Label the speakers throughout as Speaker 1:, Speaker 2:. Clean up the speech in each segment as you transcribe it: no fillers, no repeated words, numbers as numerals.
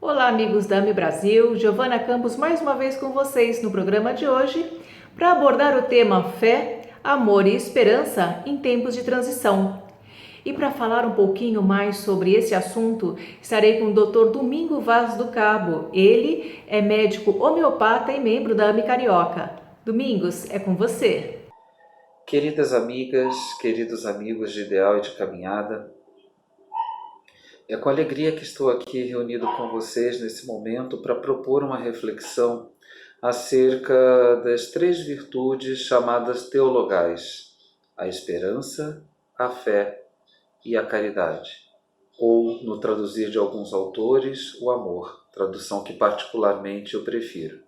Speaker 1: Olá, amigos da AME Brasil, Giovana Campos mais uma vez com vocês no programa de hoje para abordar o tema fé, amor e esperança em tempos de transição. E para falar um pouquinho mais sobre esse assunto, estarei com o Dr. Domingo Vaz do Cabo. Ele é médico homeopata e membro da AME Carioca. Domingos, é com você.
Speaker 2: Queridas amigas, queridos amigos de Ideal e de Caminhada, é com alegria que estou aqui reunido com vocês nesse momento para propor uma reflexão acerca das três virtudes chamadas teologais: a esperança, a fé e a caridade. Ou, no traduzir de alguns autores, o amor, tradução que particularmente eu prefiro.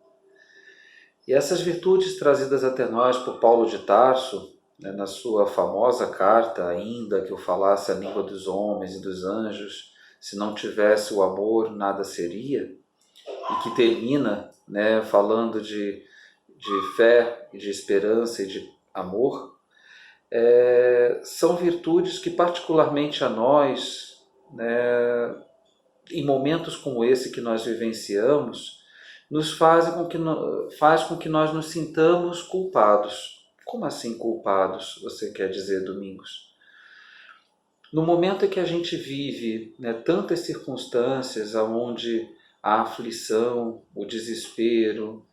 Speaker 2: E essas virtudes trazidas até nós por Paulo de Tarso, na sua famosa carta, ainda que eu falasse a língua dos homens e dos anjos, se não tivesse o amor, nada seria, e que termina falando de fé, de esperança e de amor, são virtudes que particularmente a nós, em momentos como esse que nós vivenciamos, nos faz com que nós nos sintamos culpados. Como assim culpados, você quer dizer, Domingos? No momento em que a gente vive tantas circunstâncias onde a aflição, o desespero,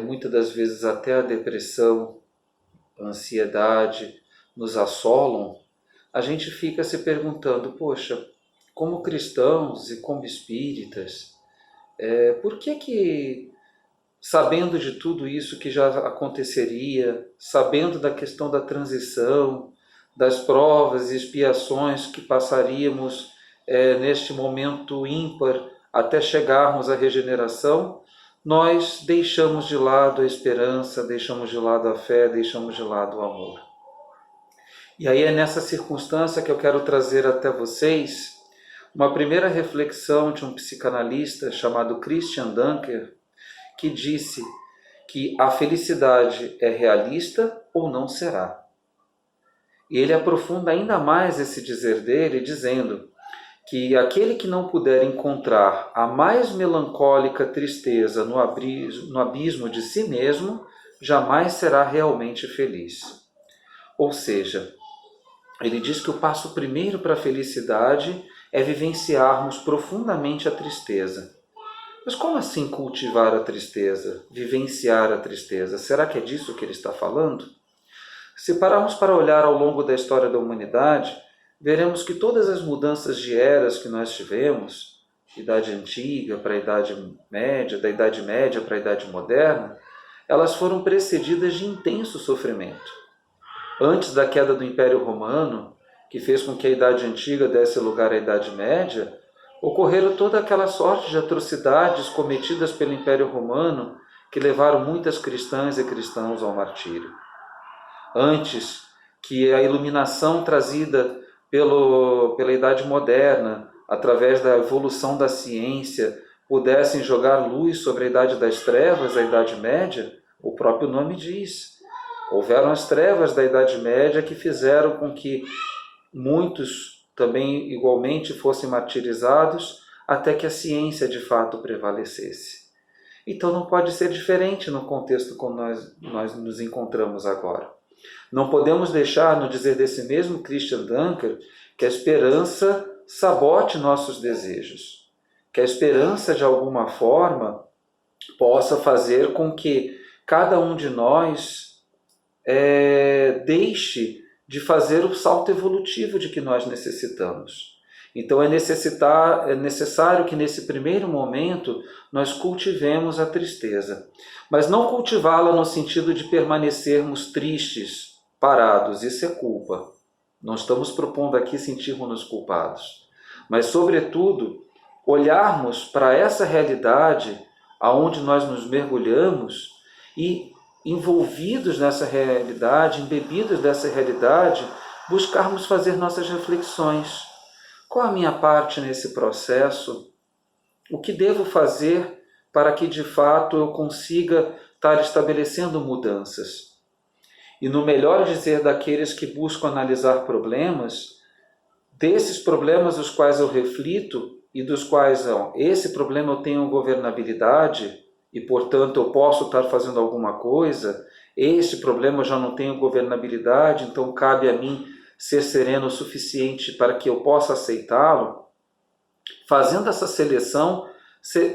Speaker 2: muitas das vezes até a depressão, a ansiedade nos assolam, a gente fica se perguntando, poxa, como cristãos e como espíritas, por que, sabendo de tudo isso que já aconteceria, sabendo da questão da transição, das provas e expiações que passaríamos neste momento ímpar até chegarmos à regeneração, nós deixamos de lado a esperança, deixamos de lado a fé, deixamos de lado o amor. E aí é nessa circunstância que eu quero trazer até vocês uma primeira reflexão de um psicanalista chamado Christian Dunker, que disse que a felicidade é realista ou não será. E ele aprofunda ainda mais esse dizer dele, dizendo que aquele que não puder encontrar a mais melancólica tristeza no abismo de si mesmo, jamais será realmente feliz. Ou seja, ele diz que o passo primeiro para a felicidade é vivenciarmos profundamente a tristeza. Mas como assim cultivar a tristeza, vivenciar a tristeza? Será que é disso que ele está falando? Se pararmos para olhar ao longo da história da humanidade, veremos que todas as mudanças de eras que nós tivemos, Idade Antiga para a Idade Média, da Idade Média para a Idade Moderna, elas foram precedidas de intenso sofrimento. Antes da queda do Império Romano, que fez com que a Idade Antiga desse lugar à Idade Média, ocorreram toda aquela sorte de atrocidades cometidas pelo Império Romano que levaram muitas cristãs e cristãos ao martírio. Antes que a iluminação trazida pela Idade Moderna, através da evolução da ciência, pudessem jogar luz sobre a Idade das Trevas, a Idade Média, o próprio nome diz. Houveram as trevas da Idade Média que fizeram com que muitos também igualmente fossem martirizados até que a ciência de fato prevalecesse. Então não pode ser diferente no contexto como nós nos encontramos agora. Não podemos deixar, no dizer desse mesmo Christian Dunker, que a esperança sabote nossos desejos, que a esperança de alguma forma possa fazer com que cada um de nós deixe de fazer o salto evolutivo de que nós necessitamos. Então é necessário que nesse primeiro momento nós cultivemos a tristeza, mas não cultivá-la no sentido de permanecermos tristes, parados, isso é culpa. Não estamos propondo aqui sentirmos-nos culpados, mas sobretudo olharmos para essa realidade aonde nós nos mergulhamos e envolvidos nessa realidade, embebidos dessa realidade, buscarmos fazer nossas reflexões. Qual a minha parte nesse processo? O que devo fazer para que de fato eu consiga estar estabelecendo mudanças? E no melhor dizer daqueles que buscam analisar problemas, desses problemas os quais eu reflito e dos quais esse problema eu tenho governabilidade e, portanto, eu posso estar fazendo alguma coisa, este problema eu já não tenho governabilidade, então cabe a mim ser sereno o suficiente para que eu possa aceitá-lo. Fazendo essa seleção,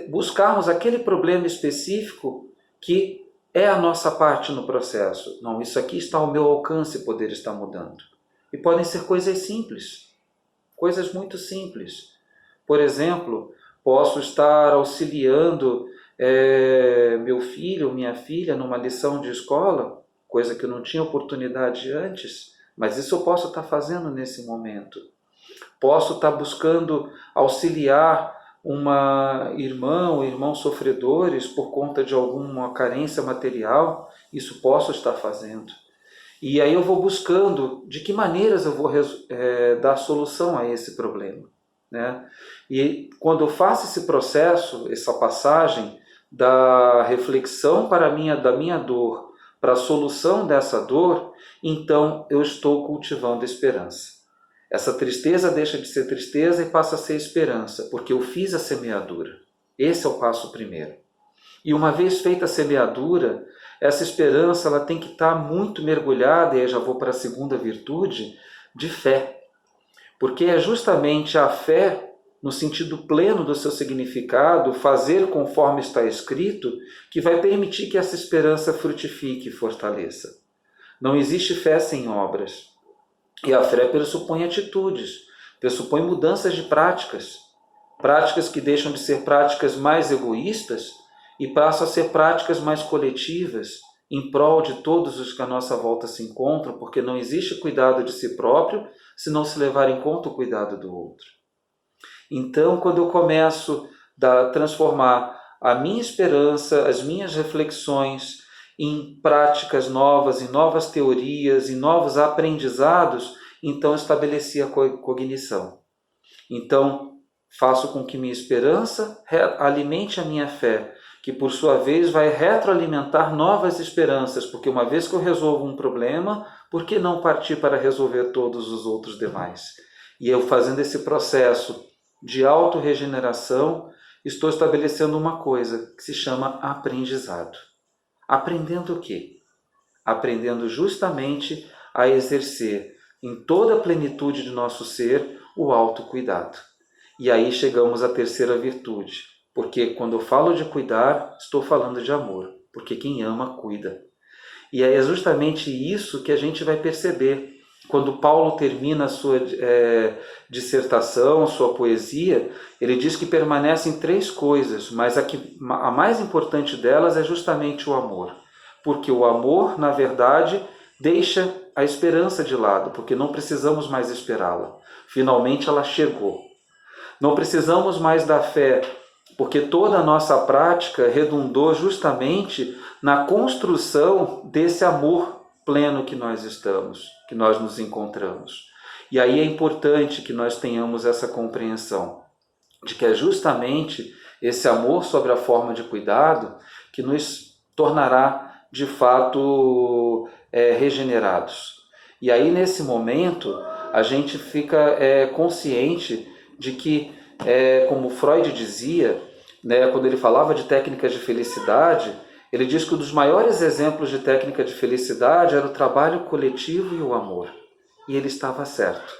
Speaker 2: buscarmos aquele problema específico que é a nossa parte no processo. Não, isso aqui está ao meu alcance poder estar mudando. E podem ser coisas simples, coisas muito simples. Por exemplo, posso estar auxiliando meu filho, minha filha, numa lição de escola, coisa que eu não tinha oportunidade antes, mas isso eu posso estar fazendo nesse momento. Posso estar buscando auxiliar uma irmã ou irmãos sofredores por conta de alguma carência material, isso posso estar fazendo. E aí eu vou buscando de que maneiras eu vou dar solução a esse problema, né? E quando eu faço esse processo, essa passagem da reflexão da minha dor para a solução dessa dor, então eu estou cultivando esperança. Essa tristeza deixa de ser tristeza e passa a ser esperança, porque eu fiz a semeadura. Esse é o passo primeiro. E uma vez feita a semeadura, essa esperança ela tem que estar muito mergulhada, e aí já vou para a segunda virtude, de fé. Porque é justamente a fé, no sentido pleno do seu significado, fazer conforme está escrito, que vai permitir que essa esperança frutifique e fortaleça. Não existe fé sem obras. E a fé pressupõe atitudes, pressupõe mudanças de práticas. Práticas que deixam de ser práticas mais egoístas e passam a ser práticas mais coletivas, em prol de todos os que à nossa volta se encontram, porque não existe cuidado de si próprio se não se levar em conta o cuidado do outro. Então, quando eu começo a transformar a minha esperança, as minhas reflexões em práticas novas, em novas teorias, em novos aprendizados, então estabeleci a cognição. Então, faço com que minha esperança alimente a minha fé, que por sua vez vai retroalimentar novas esperanças, porque uma vez que eu resolvo um problema, por que não partir para resolver todos os outros demais? E eu, fazendo esse processo de autorregeneração, estou estabelecendo uma coisa que se chama aprendizado. Aprendendo o quê? Aprendendo justamente a exercer em toda a plenitude de nosso ser o autocuidado. E aí chegamos à terceira virtude, porque quando eu falo de cuidar, estou falando de amor, porque quem ama, cuida. E é justamente isso que a gente vai perceber quando Paulo termina a sua dissertação, sua poesia. Ele diz que permanecem três coisas, mas a mais importante delas é justamente o amor. Porque o amor, na verdade, deixa a esperança de lado, porque não precisamos mais esperá-la. Finalmente ela chegou. Não precisamos mais da fé, porque toda a nossa prática redundou justamente na construção desse amor pleno que nós estamos, que nós nos encontramos. E aí é importante que nós tenhamos essa compreensão de que é justamente esse amor sobre a forma de cuidado que nos tornará de fato regenerados. E aí nesse momento a gente fica consciente de que, como Freud dizia, né, quando ele falava de técnicas de felicidade, ele diz que um dos maiores exemplos de técnica de felicidade era o trabalho coletivo e o amor. E ele estava certo.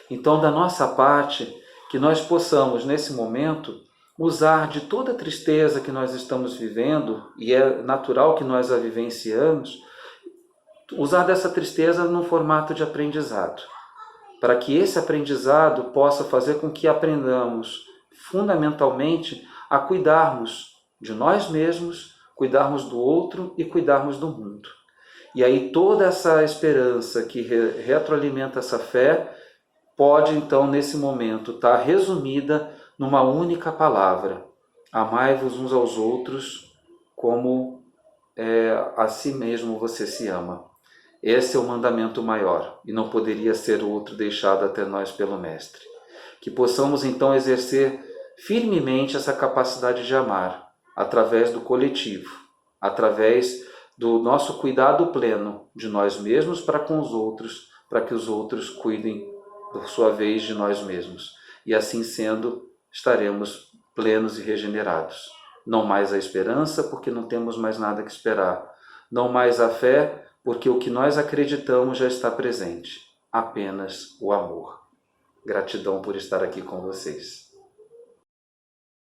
Speaker 2: Então, da nossa parte, que nós possamos, nesse momento, usar de toda a tristeza que nós estamos vivendo, e é natural que nós a vivenciamos, usar dessa tristeza no formato de aprendizado, para que esse aprendizado possa fazer com que aprendamos, fundamentalmente, a cuidarmos de nós mesmos, cuidarmos do outro e cuidarmos do mundo. E aí toda essa esperança que retroalimenta essa fé pode, então, nesse momento, estar resumida numa única palavra: amai-vos uns aos outros como a si mesmo você se ama. Esse é o mandamento maior, e não poderia ser outro deixado até nós pelo Mestre. Que possamos, então, exercer firmemente essa capacidade de amar, através do coletivo, através do nosso cuidado pleno de nós mesmos para com os outros, para que os outros cuidem, por sua vez, de nós mesmos. E assim sendo, estaremos plenos e regenerados. Não mais a esperança, porque não temos mais nada que esperar. Não mais a fé, porque o que nós acreditamos já está presente. Apenas o amor. Gratidão por estar aqui com vocês.